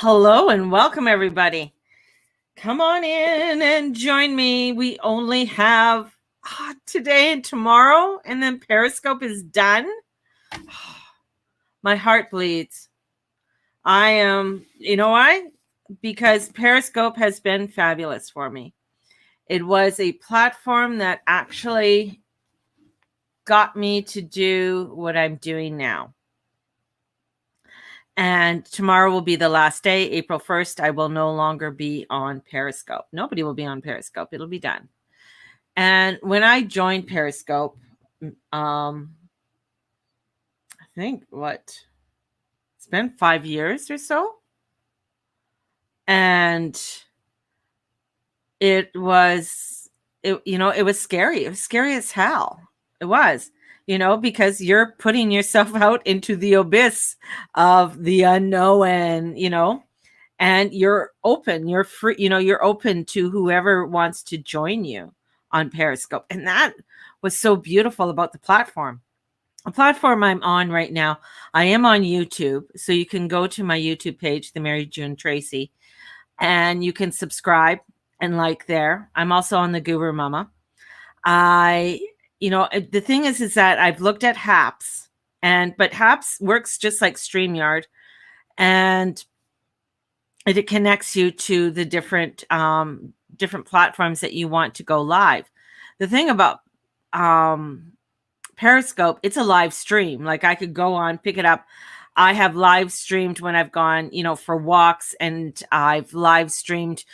Hello and welcome, everybody. Come on in and join me. We only have today and tomorrow, and then Periscope is done. My heart bleeds. I am, you know why? Because Periscope has been fabulous for me. It was a platform that actually got me to do what I'm doing now. And tomorrow will be the last day, April 1st. I will no longer be on Periscope. Nobody will be on Periscope. It'll be done. And when I joined Periscope, I think it's been 5 years or so. And it was scary. It was scary as hell. It was. Because you're putting yourself out into the abyss of the unknown, and you're open, you're free, you're open to whoever wants to join you on Periscope. And that was so beautiful about the platform. The platform I'm on right now, I am on YouTube. So you can go to my YouTube page, The Mary June Tracy, and you can subscribe and like there. I'm also on the Guru Mama. The thing is that I've looked at Haps, but Haps works just like StreamYard, and it connects you to the different platforms that you want to go live. The thing about Periscope, it's a live stream. Like I could go on, pick it up. I have live streamed when I've gone, for walks, and I've live streamed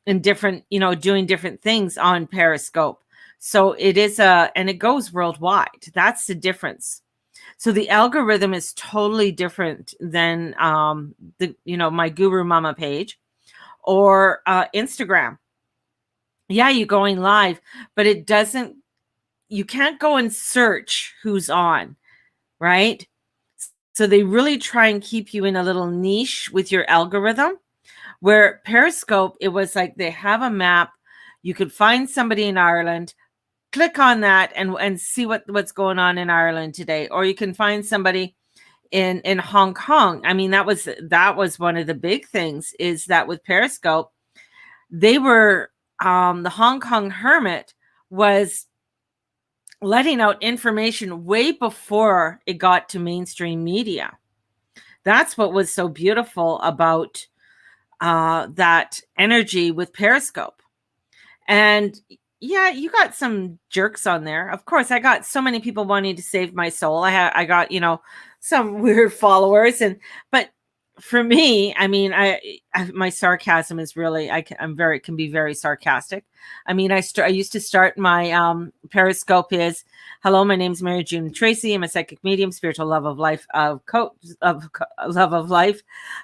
in different, doing different things on Periscope. So it is and it goes worldwide. That's the difference. So the algorithm is totally different than my Guru Mama page or Instagram. Yeah, you're going live, but you can't go and search who's on, right? So they really try and keep you in a little niche with your algorithm, where Periscope, it was like they have a map. You could find somebody in Ireland, click on that and see what's going on in Ireland today. Or you can find somebody in Hong Kong. I mean, that was one of the big things, is that with Periscope, they were the Hong Kong Hermit was letting out information way before it got to mainstream media. That's what was so beautiful about that energy with Periscope. And yeah, you got some jerks on there. Of course, I got so many people wanting to save my soul. I got, some weird followers, but for me, I mean, my sarcasm is really, can be very sarcastic. I mean, I used to start my Periscope is, hello, my name's Mary June Tracy. I'm a psychic medium, spiritual love of life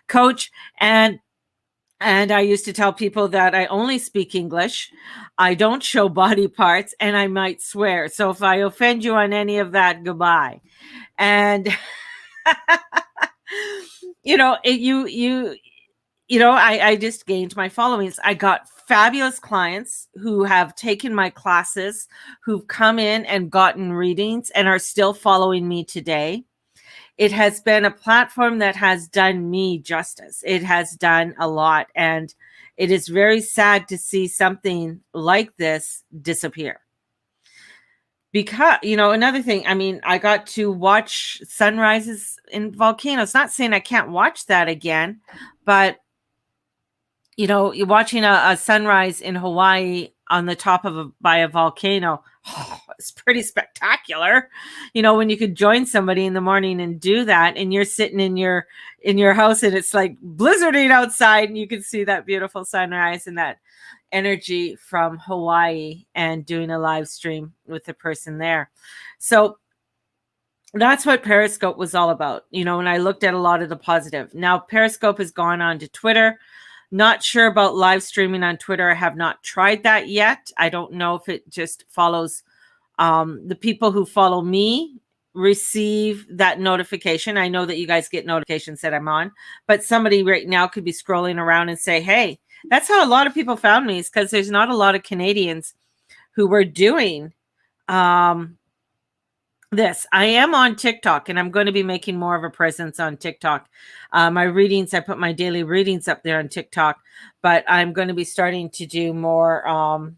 coach, and I used to tell people that I only speak English. I don't show body parts, and I might swear. So if I offend you on any of that, goodbye. And I just gained my followings. I got fabulous clients who have taken my classes, who've come in and gotten readings and are still following me today. It has been a platform that has done me justice. It has done a lot, and it is very sad to see something like this disappear. Because, another thing, I mean, I got to watch sunrises in volcanoes. Not saying I can't watch that again, but, you're watching a sunrise in Hawaii on the top by a volcano. Oh, it's pretty spectacular. When you could join somebody in the morning and do that, and you're sitting in your house and it's like blizzarding outside, and you can see that beautiful sunrise and that energy from Hawaii, and doing a live stream with the person there. So that's what Periscope was all about, and I looked at a lot of the positive. Now Periscope has gone on to Twitter. Not sure about live streaming on Twitter. I have not tried that yet. I don't know if it just follows the people who follow me receive that notification. I know that you guys get notifications that I'm on, but somebody right now could be scrolling around and say, hey, that's how a lot of people found me, is because there's not a lot of Canadians who were doing this. I am on TikTok, and I'm going to be making more of a presence on TikTok. My readings, I put my daily readings up there on TikTok, but I'm going to be starting to do more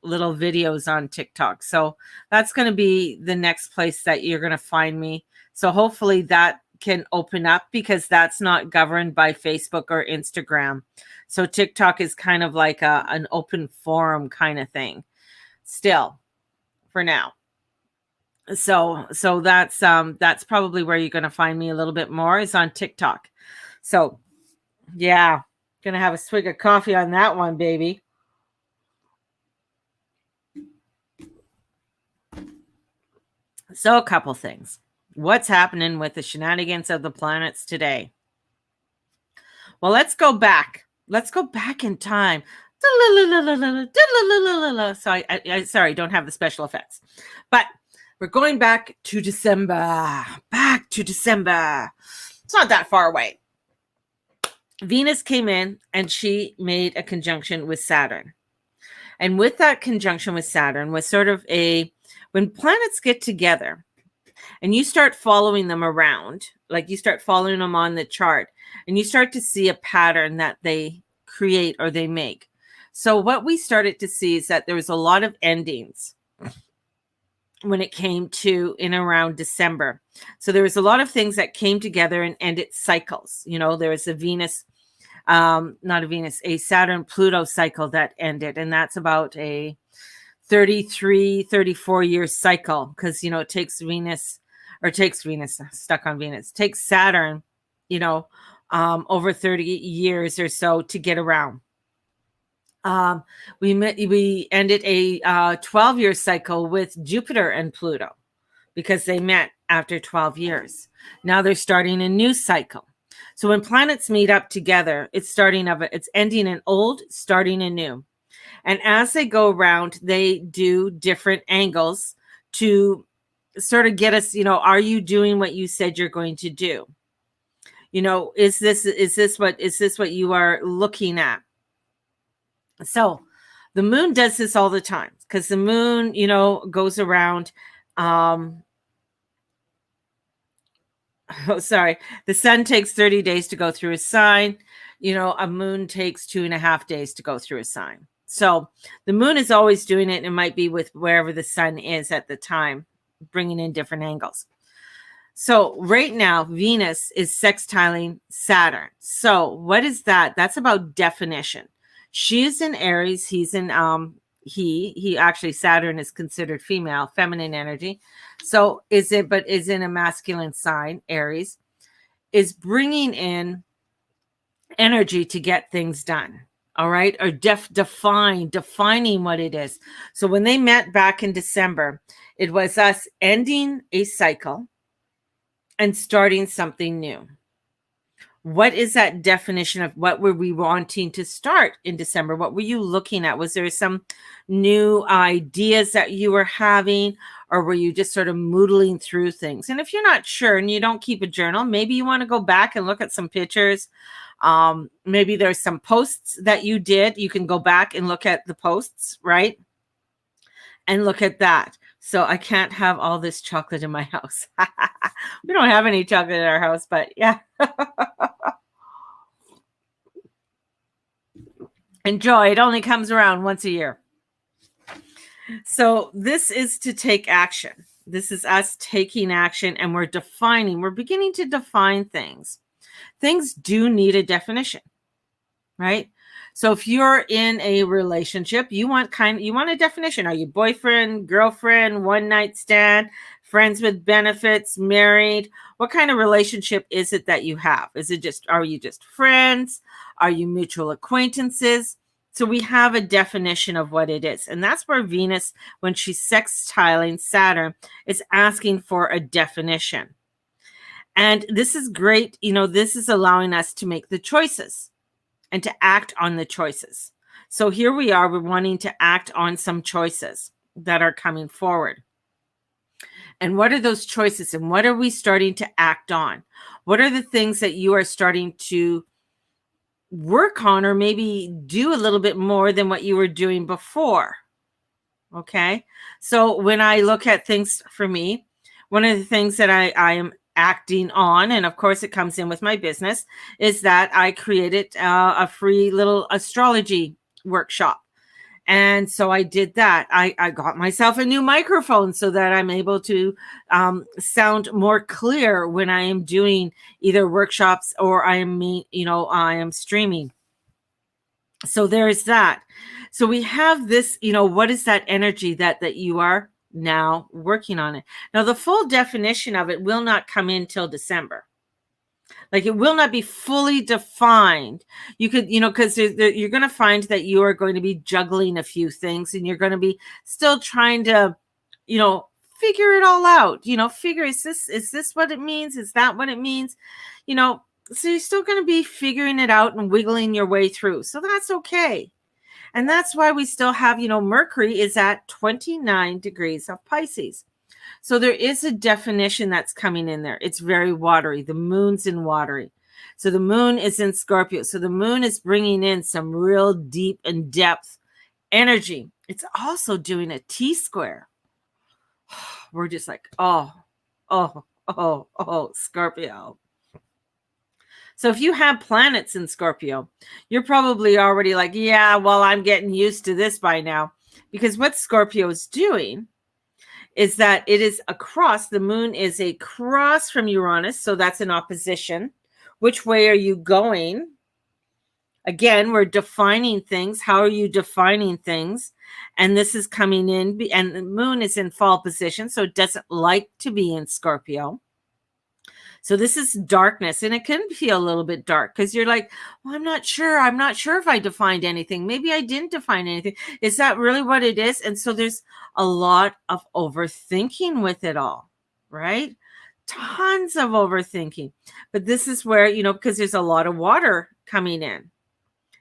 little videos on TikTok. So that's going to be the next place that you're going to find me. So hopefully that can open up, because that's not governed by Facebook or Instagram. So TikTok is kind of like an open forum kind of thing still for now. So that's probably where you're going to find me a little bit more, is on TikTok. So yeah, gonna have a swig of coffee on that one, baby. So a couple things. What's happening with the shenanigans of the planets today? Well, let's go back. Let's go back in time. So I sorry, don't have the special effects, but we're going back to December. Back to December. It's not that far away. Venus came in and she made a conjunction with Saturn. And with that conjunction with Saturn was sort of when planets get together and you start following them around, like you start following them on the chart, and you start to see a pattern that they create or they make. So what we started to see is that there was a lot of endings when it came to in around December. So there was a lot of things that came together and ended cycles. You know, there was a Saturn Pluto cycle that ended, and that's about a 34 year cycle, because it takes Saturn over 30 years or so to get around. We ended a 12-year cycle with Jupiter and Pluto, because they met after 12 years. Now they're starting a new cycle. So when planets meet up together, it's ending an old, starting a new. And as they go around, they do different angles to sort of get us, are you doing what you said you're going to do? Is this what you are looking at? So the moon does this all the time, because the moon, goes around. The sun takes 30 days to go through a sign. A moon takes 2.5 days to go through a sign. So the moon is always doing it. And it might be with wherever the sun is at the time, bringing in different angles. So right now, Venus is sextiling Saturn. So what is that? That's about definition. She's in Aries. He's in he actually, Saturn is considered female, feminine energy. So is in a masculine sign. Aries is bringing in energy to get things done. All right. Or defining what it is. So when they met back in December, it was us ending a cycle and starting something new. What is that definition of what were we wanting to start in December? What were you looking at? Was there some new ideas that you were having, or were you just sort of moodling through things? And if you're not sure and you don't keep a journal, maybe you want to go back and look at some pictures. Maybe there's some posts that you did. You can go back and look at the posts, right? And look at that. So I can't have all this chocolate in my house. We don't have any chocolate in our house, but yeah. Enjoy. It only comes around once a year. So this is to take action. This is us taking action, and we're beginning to define things. Things do need a definition, right? So if you're in a relationship, you want a definition. Are you boyfriend, girlfriend, one night stand, friends with benefits, married? What kind of relationship is it that you have? Are you just friends? Are you mutual acquaintances? So we have a definition of what it is. And that's where Venus, when she's sextiling Saturn, is asking for a definition. And this is great. This is allowing us to make the choices and to act on the choices. So here we are, we're wanting to act on some choices that are coming forward. And what are those choices, and what are we starting to act on? What are the things that you are starting to work on, or maybe do a little bit more than what you were doing before? Okay. So when I look at things for me, One of the things that I am acting on, and of course it comes in with my business, is that I created a free little astrology workshop. And so I did that. I got myself a new microphone so that I'm able to sound more clear when I am doing either workshops or I am streaming. So there is that. So we have this, what is that energy that you are now working on it? Now, the full definition of it will not come in till December. Like, it will not be fully defined. You could, because you're going to find that you are going to be juggling a few things, and you're going to be still trying to, figure it all out. Figure, is this what it means? Is that what it means? So you're still going to be figuring it out and wiggling your way through. So that's okay. And that's why we still have, Mercury is at 29 degrees of Pisces. So there is a definition that's coming in there. It's very watery. The moon's in watery. So the moon is in Scorpio. So the moon is bringing in some real deep and depth energy. It's also doing a T-square. We're just like, oh, Scorpio. So if you have planets in Scorpio, you're probably already like, yeah, well, I'm getting used to this by now. Because what Scorpio is doing is that it is across, the moon is across from Uranus. So that's an opposition. Which way are you going? Again, we're defining things. How are you defining things? And this is coming in, and the moon is in fall position. So it doesn't like to be in Scorpio. So this is darkness, and it can feel a little bit dark because you're like, well, I'm not sure. I'm not sure if I defined anything. Maybe I didn't define anything. Is that really what it is? And so there's a lot of overthinking with it all, right? Tons of overthinking. But this is where, because there's a lot of water coming in.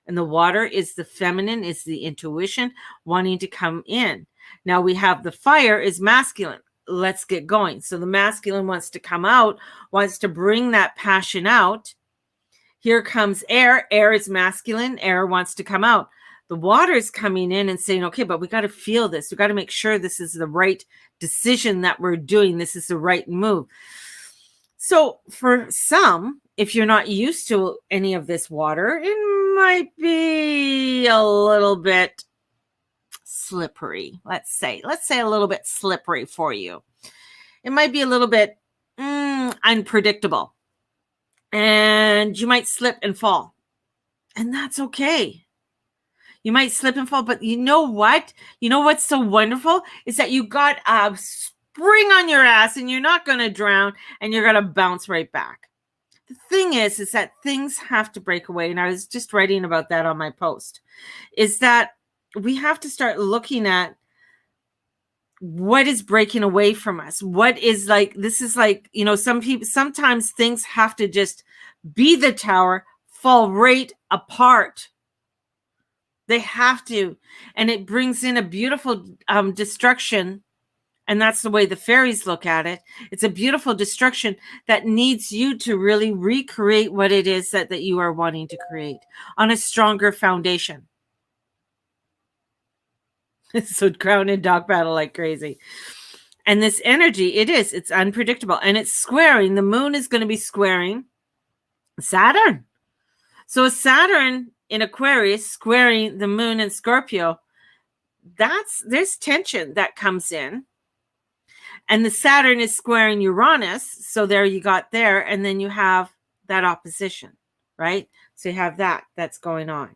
And the water is the feminine, is the intuition wanting to come in. Now we have the fire is masculine. Let's get going. So the masculine wants to come out, wants to bring that passion out. Here comes air. Air is masculine. Air wants to come out. The water is coming in and saying, okay, but we got to feel this. We got to make sure this is the right decision that we're doing. This is the right move. So for some, if you're not used to any of this water, it might be a little bit slippery. Let's say a little bit slippery for you. It might be a little bit unpredictable, and you might slip and fall, and that's okay. You might slip and fall, but you know what? You know what's so wonderful is that you got a spring on your ass, and you're not going to drown, and you're going to bounce right back. The thing is that things have to break away, and I was just writing about that on my post, is that we have to start looking at what is breaking away from us. What is like, this is like, sometimes things have to just be the tower, fall right apart. They have to. And it brings in a beautiful destruction. And that's the way the fairies look at it. It's a beautiful destruction that needs you to really recreate what it is that you are wanting to create on a stronger foundation. So crown and dog battle like crazy. And this energy, it's unpredictable. And it's squaring. The moon is going to be squaring Saturn. So Saturn in Aquarius squaring the moon in Scorpio, there's tension that comes in. And the Saturn is squaring Uranus. So there you got there. And then you have that opposition, right? So you have that's going on.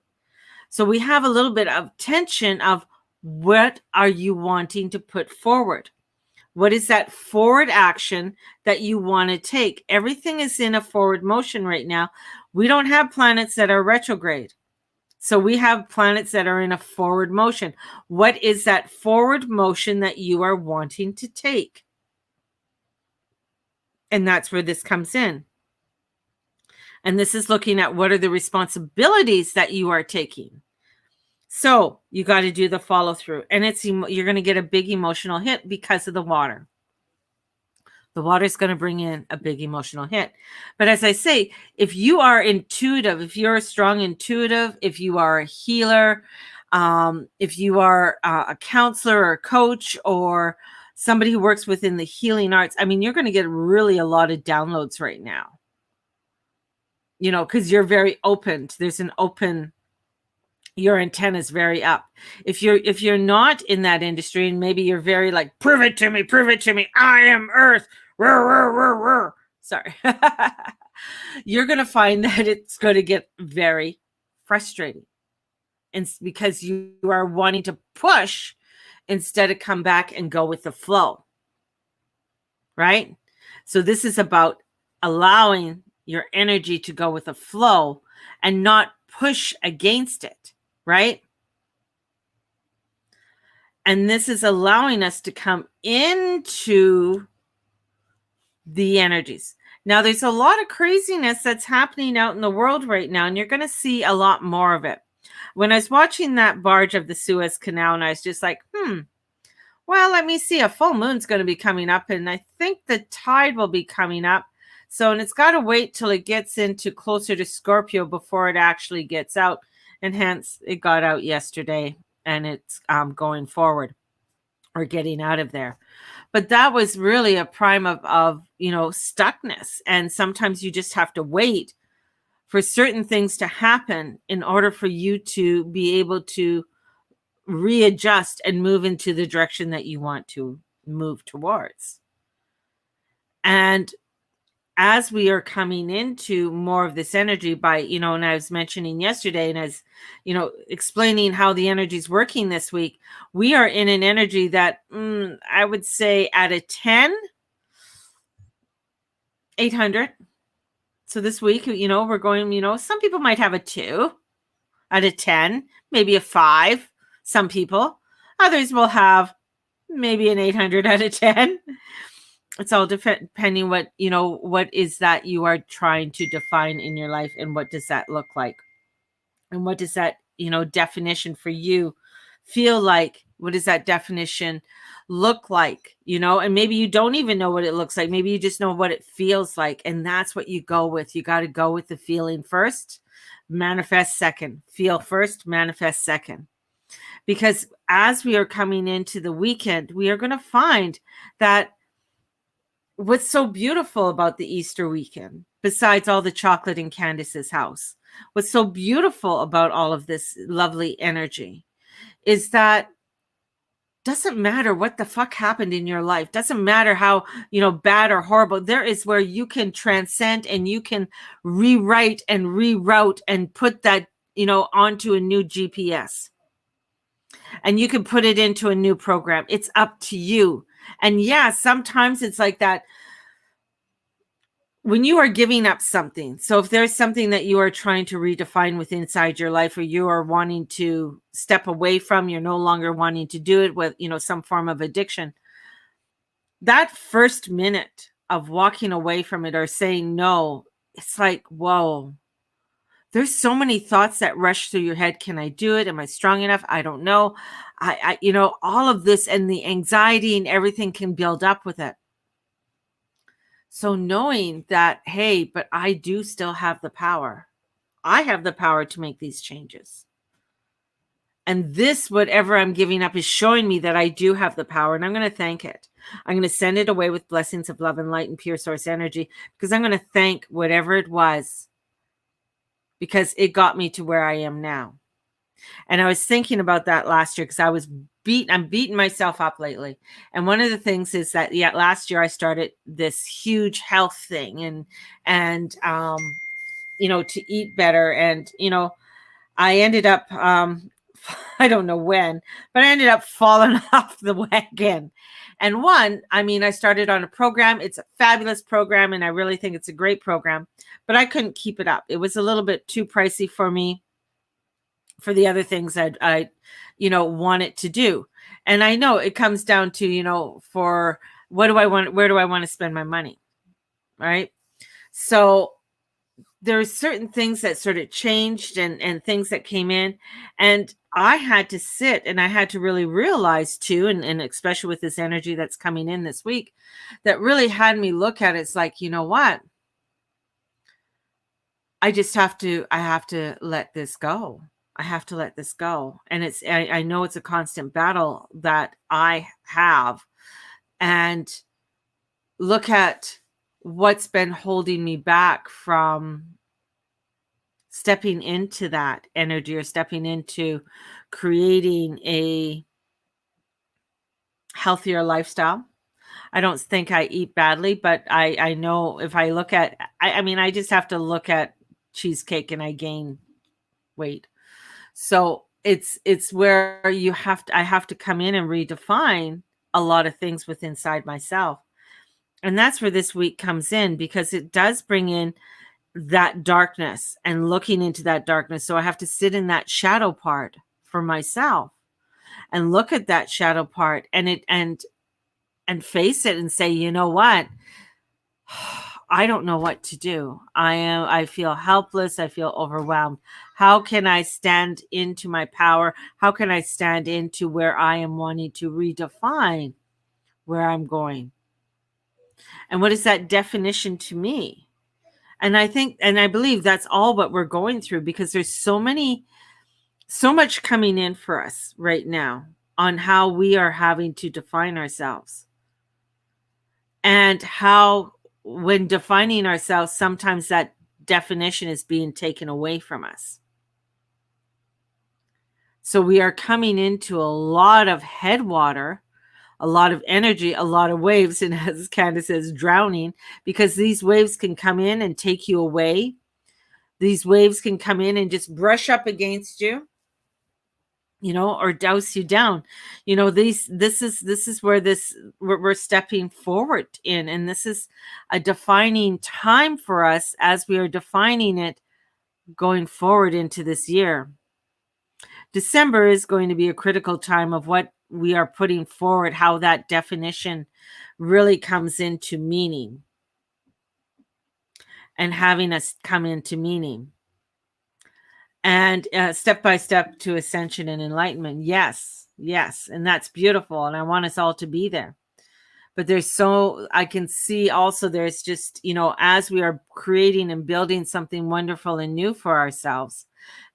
So we have a little bit of tension of what are you wanting to put forward? What is that forward action that you want to take? Everything is in a forward motion right now. We don't have planets that are retrograde. So we have planets that are in a forward motion. What is that forward motion that you are wanting to take? And that's where this comes in. And this is looking at what are the responsibilities that you are taking. So you got to do the follow through, and you're going to get a big emotional hit because of the water. The water is going to bring in a big emotional hit. But as I say, if you are intuitive, if you're a strong intuitive, if you are a healer, if you are a counselor or a coach or somebody who works within the healing arts, I mean, you're going to get really a lot of downloads right now, because you're very open. There's an open, your antenna is very up. If you're not in that industry, and maybe you're very like, prove it to me, I am Earth. Roar, roar, roar, roar. Sorry. You're going to find that it's going to get very frustrating. And because you are wanting to push instead of come back and go with the flow. Right? So this is about allowing your energy to go with the flow and not push against it. Right? And this is allowing us to come into the energies. Now, there's a lot of craziness that's happening out in the world right now, and you're going to see a lot more of it. When I was watching that barge of the Suez Canal, and I was just like, well, let me see. A full moon's going to be coming up, and I think the tide will be coming up. So, and it's got to wait till it gets into closer to Scorpio before it actually gets out. And hence, it got out yesterday, and it's going forward or getting out of there. But that was really a prime of stuckness. And sometimes you just have to wait for certain things to happen in order for you to be able to readjust and move into the direction that you want to move towards. And as we are coming into more of this energy by, and I was mentioning yesterday, and as, explaining how the energy is working this week, we are in an energy that I would say at a 10, 800. So this week, we're going, some people might have a 2 out of 10, maybe a 5. Some people, others will have maybe an 800 out of 10. It's all depending what is that you are trying to define in your life, and what does that look like, and what does that definition for you feel like? What does that definition look like? And maybe you don't even know what it looks like. Maybe you just know what it feels like, and that's what you go with. You got to go with the feeling first, manifest second. Feel first, manifest second. Because as we are coming into the weekend, we are going to find that what's so beautiful about the Easter weekend, besides all the chocolate in Candace's house, what's so beautiful about all of this lovely energy is that doesn't matter what the fuck happened in your life. Doesn't matter how, bad or horrible. There is where you can transcend and you can rewrite and reroute and put that, onto a new GPS. And you can put it into a new program. It's up to you. And yeah, sometimes it's like that when you are giving up something. So if there's something that you are trying to redefine with inside your life, or you are wanting to step away from, you're no longer wanting to do it with, some form of addiction. That first minute of walking away from it or saying no, it's like, whoa. There's so many thoughts that rush through your head. Can I do it? Am I strong enough? I don't know. I all of this, and the anxiety and everything can build up with it. So knowing that, hey, but I do still have the power. I have the power to make these changes. And this, whatever I'm giving up, is showing me that I do have the power, and I'm going to thank it. I'm going to send it away with blessings of love and light and pure source energy, because I'm going to thank whatever it was, because it got me to where I am now. And I was thinking about that last year, because I'm beating myself up lately. And one of the things is that, last year I started this huge health thing and to eat better. And, I ended up, I don't know when, but I ended up falling off the wagon. And I started on a program. It's a fabulous program, and I really think it's a great program, but I couldn't keep it up. It was a little bit too pricey for me for the other things I wanted to do. And I know it comes down to, for what do I want? Where do I want to spend my money? Right. So there's certain things that sort of changed and things that came in, and I had to sit and I had to really realize too, and especially with this energy that's coming in this week, that really had me look at it. It's like, you know what? I have to let this go. I have to let this go. And I know it's a constant battle that I have, and look at what's been holding me back from stepping into that energy or stepping into creating a healthier lifestyle. I don't think I eat badly, but I know if I look at, I mean, I just have to look at cheesecake and I gain weight. So it's where I have to come in and redefine a lot of things within inside myself. And that's where this week comes in, because it does bring in that darkness and looking into that darkness. So I have to sit in that shadow part for myself and look at that shadow part and face it and say, you know what? I don't know what to do. I feel helpless. I feel overwhelmed. How can I stand into my power? How can I stand into where I am wanting to redefine where I'm going? And what is that definition to me? And I think, and I believe that's all what we're going through, because there's so much coming in for us right now on how we are having to define ourselves, and how when defining ourselves, sometimes that definition is being taken away from us. So we are coming into a lot of headwater, a lot of energy, a lot of waves, and as Candace says, drowning, because these waves can come in and take you away. These waves can come in and just brush up against you, or douse you down. This is where we're stepping forward in, and this is a defining time for us as we are defining it going forward into this year. December is going to be a critical time of what we are putting forward, how that definition really comes into meaning and having us come into meaning. And step by step to ascension and enlightenment. Yes. And that's beautiful. And I want us all to be there. But I can see also there's just, as we are creating and building something wonderful and new for ourselves,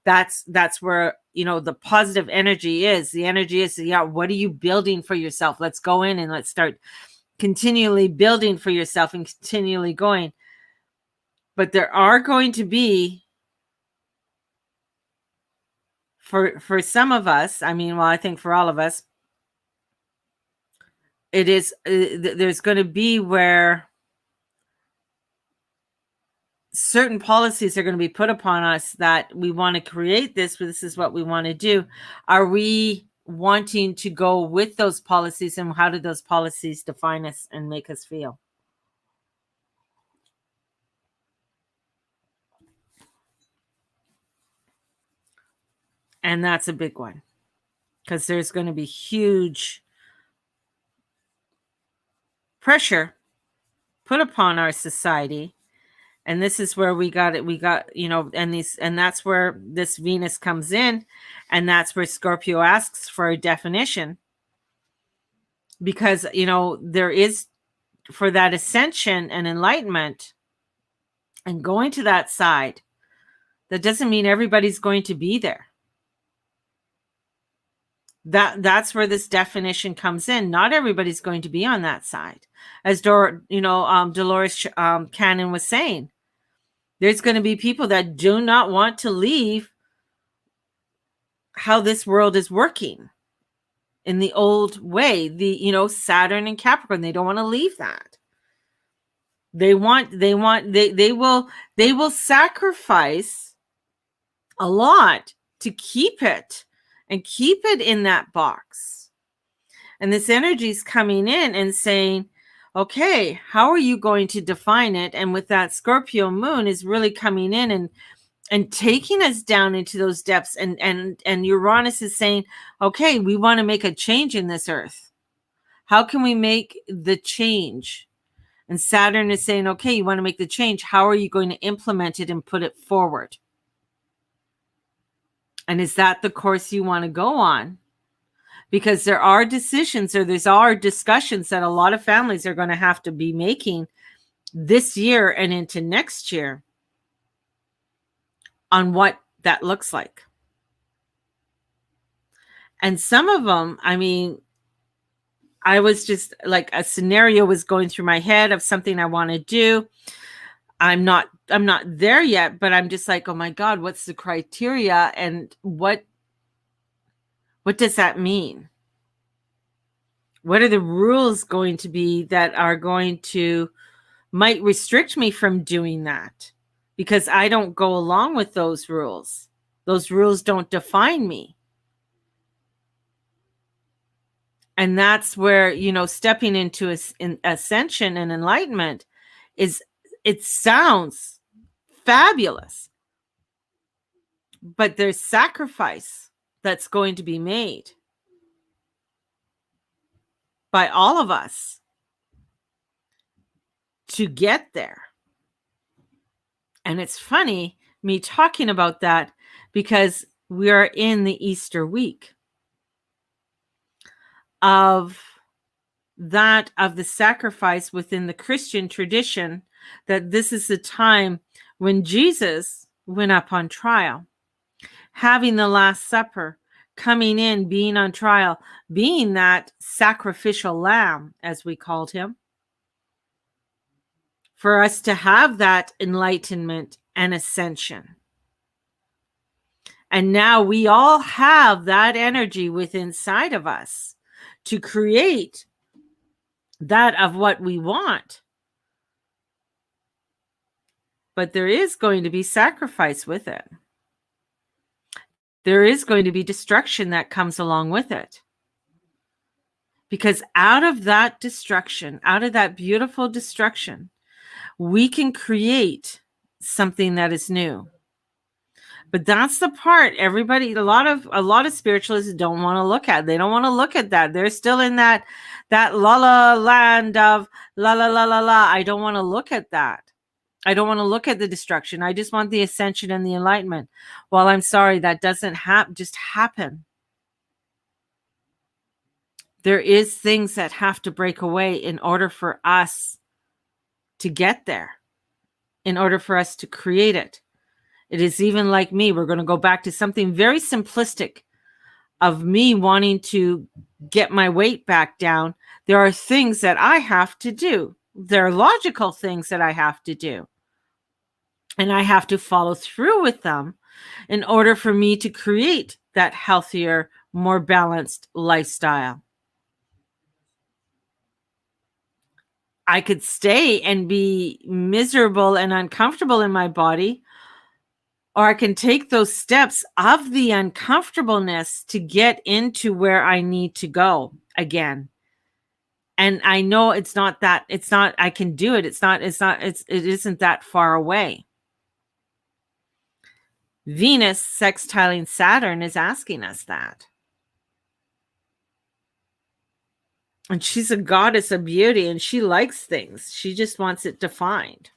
that's where, the positive energy is. The energy is, what are you building for yourself? Let's go in and let's start continually building for yourself and continually going. But there are going to be, for some of us, I think for all of us, it is, there's going to be where certain policies are going to be put upon us that we want to create this, but this is what we want to do. Are we wanting to go with those policies, and how do those policies define us and make us feel? And that's a big one, because there's going to be huge pressure put upon our society. And this is where we got, and that's where this Venus comes in, and that's where Scorpio asks for a definition, because, there is, for that ascension and enlightenment and going to that side, that doesn't mean everybody's going to be there. That's where this definition comes in. Not everybody's going to be on that side. As Dolores Cannon was saying, there's going to be people that do not want to leave how this world is working in the old way. Saturn and Capricorn, they don't want to leave that. They will sacrifice a lot to keep it and keep it in that box. And this energy is coming in and saying, okay, how are you going to define it? And with that Scorpio moon is really coming in and taking us down into those depths. And Uranus is saying, okay, we want to make a change in this earth. How can we make the change? And Saturn is saying, okay, you want to make the change. How are you going to implement it and put it forward? And is that the course you want to go on? Because there are decisions, or there's are discussions that a lot of families are going to have to be making this year and into next year on what that looks like. And some of them, I I was just like, a scenario was going through my head of something I want to do. I'm not there yet, but I'm just like, oh my God, what's the criteria, and what does that mean? What are the rules going to be that are going to might restrict me from doing that? Because I don't go along with those rules. Those rules don't define me. And that's where, stepping into ascension and enlightenment it sounds fabulous, but there's sacrifice that's going to be made by all of us to get there. And it's funny me talking about that because we are in the Easter week of the sacrifice within the Christian tradition, that this is the time when Jesus went up on trial, having the Last Supper, coming in, being on trial, being that sacrificial lamb, as we called him, for us to have that enlightenment and ascension. And now we all have that energy within inside of us to create that of what we want. But there is going to be sacrifice with it. There is going to be destruction that comes along with it. Because out of that destruction, out of that beautiful destruction, we can create something that is new. But that's the part everybody, a lot of spiritualists don't want to look at. They don't want to look at that. They're still in that la la land of la la la la la. I don't want to look at that. I don't want to look at the destruction. I just want the ascension and the enlightenment. Well, I'm sorry, that doesn't just happen. There is things that have to break away in order for us to get there, in order for us to create it. It is even like me. We're going to go back to something very simplistic of me wanting to get my weight back down. There are things that I have to do. There are logical things that I have to do. And I have to follow through with them in order for me to create that healthier, more balanced lifestyle. I could stay and be miserable and uncomfortable in my body, or I can take those steps of the uncomfortableness to get into where I need to go again. And I know I can do it. It isn't that far away. Venus sextiling Saturn is asking us that. And she's a goddess of beauty, and she likes things. She just wants it defined.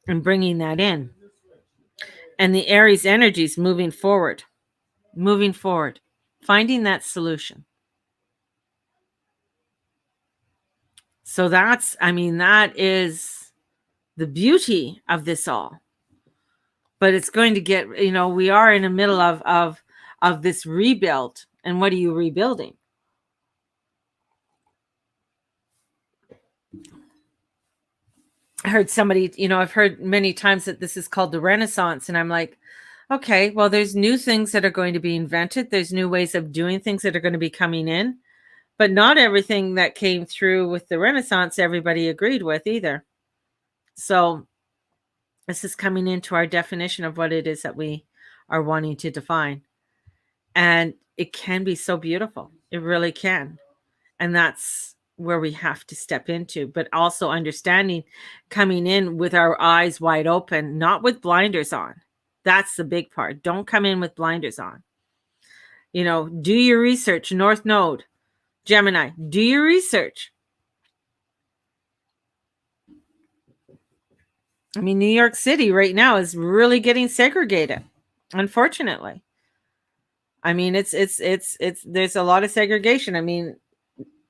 And bringing that in. And the Aries energies moving forward, finding that solution. So that is the beauty of this all. But it's going to get, we are in the middle of this rebuild. And what are you rebuilding? I heard somebody, I've heard many times that this is called the Renaissance. And I'm like, okay, well, there's new things that are going to be invented. There's new ways of doing things that are going to be coming in. But not everything that came through with the Renaissance, everybody agreed with either. So this is coming into our definition of what it is that we are wanting to define. And it can be so beautiful. It really can. And that's where we have to step into, but also understanding, coming in with our eyes wide open, not with blinders on. That's the big part. Don't come in with blinders on. Do your research. North Node, Gemini, do your research. I mean, New York City right now is really getting segregated, unfortunately. I mean, it's there's a lot of segregation. I mean,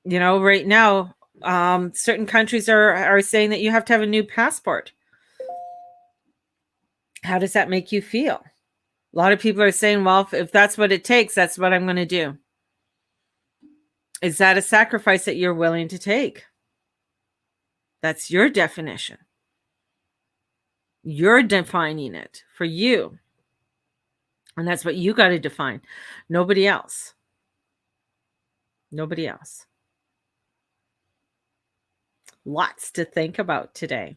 right now, certain countries are saying that you have to have a new passport. How does that make you feel? A lot of people are saying, well, if that's what it takes, that's what I'm going to do. Is that a sacrifice that you're willing to take? That's your definition. You're defining it for you. And that's what you got to define. Nobody else. Nobody else. Lots to think about today.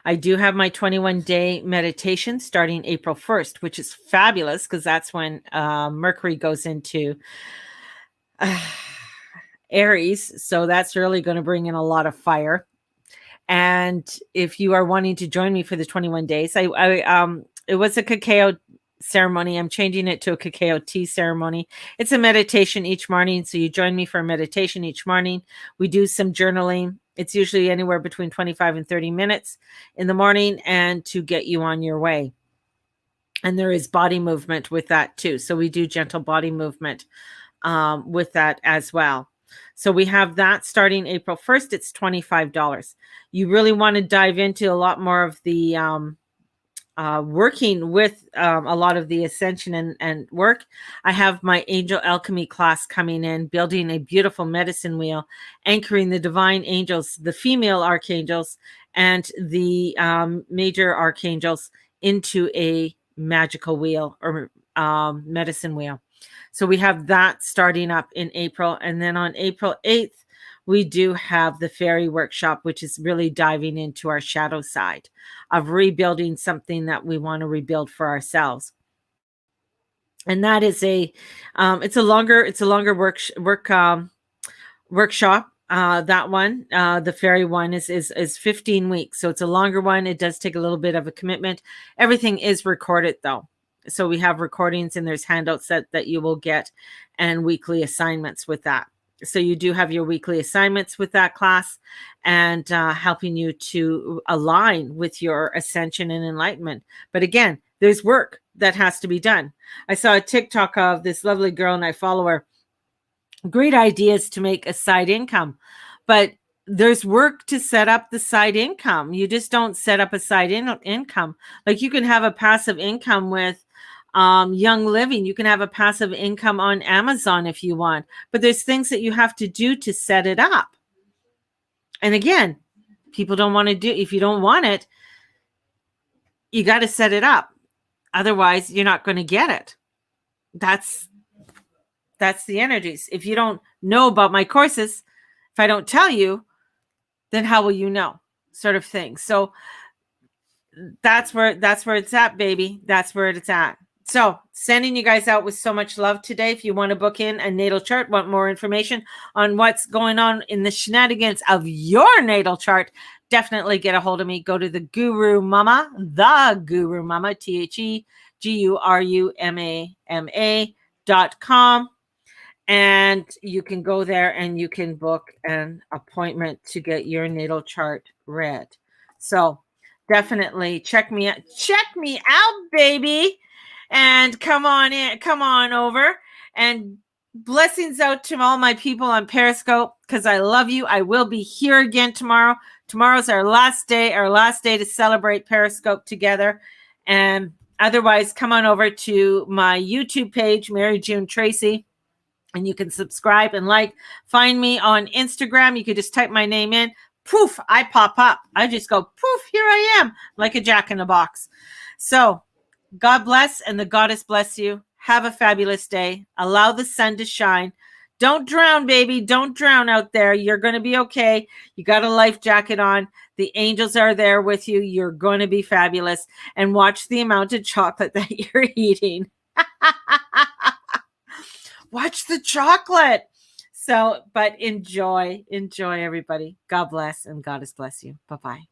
I do have my 21-day meditation starting April 1st, which is fabulous because that's when Mercury goes into Aries. So that's really going to bring in a lot of fire. And if you are wanting to join me for the 21 days, it was a cacao ceremony. I'm changing it to a cacao tea ceremony. It's a meditation each morning. So you join me for a meditation each morning. We do some journaling. It's usually anywhere between 25 and 30 minutes in the morning and to get you on your way. And there is body movement with that too. So we do gentle body movement with that as well. So we have that starting April 1st. It's $25. You really want to dive into a lot more of the working with a lot of the ascension and work. I have my angel alchemy class coming in, building a beautiful medicine wheel, anchoring the divine angels, the female archangels, and the major archangels into a magical wheel or medicine wheel. So we have that starting up in April. And then on April 8th, we do have the fairy workshop, which is really diving into our shadow side of rebuilding something that we want to rebuild for ourselves. And that is it's a longer workshop. That one, the fairy one is 15 weeks. So it's a longer one. It does take a little bit of a commitment. Everything is recorded though. So we have recordings and there's handouts that you will get and weekly assignments with that. So you do have your weekly assignments with that class and helping you to align with your ascension and enlightenment. But again, there's work that has to be done. I saw a TikTok of this lovely girl and I follow her. Great ideas to make a side income, but there's work to set up the side income. You just don't set up a side income. Like you can have a passive income with Young Living. You can have a passive income on Amazon if you want, but there's things that you have to do to set it up. And again, people don't want to do, if you don't want it, you got to set it up. Otherwise, you're not going to get it. That's the energies. If you don't know about my courses, if I don't tell you, then how will you know? Sort of thing. So that's where it's at, baby. That's where it's at. So sending you guys out with so much love today. If you want to book in a natal chart, want more information on what's going on in the shenanigans of your natal chart, definitely get a hold of me. Go to the Guru Mama, TheGuruMama.com. And you can go there and you can book an appointment to get your natal chart read. So definitely check me out, baby. And come on over. And blessings out to all my people on Periscope because I love you. I will be here again tomorrow. Tomorrow's our last day to celebrate Periscope together. And otherwise, come on over to my YouTube page, Mary June Tracy. And you can subscribe and like. Find me on Instagram. You can just type my name in. Poof, I pop up. I just go, poof, here I am, like a jack in a box. So God bless and the goddess bless you. Have a fabulous day. Allow the sun to shine. Don't drown, baby. Don't drown out there. You're going to be okay. You got a life jacket on. The angels are there with you. You're going to be fabulous. And watch the amount of chocolate that you're eating. Watch the chocolate. So, but enjoy everybody. God bless and goddess bless you. Bye-bye.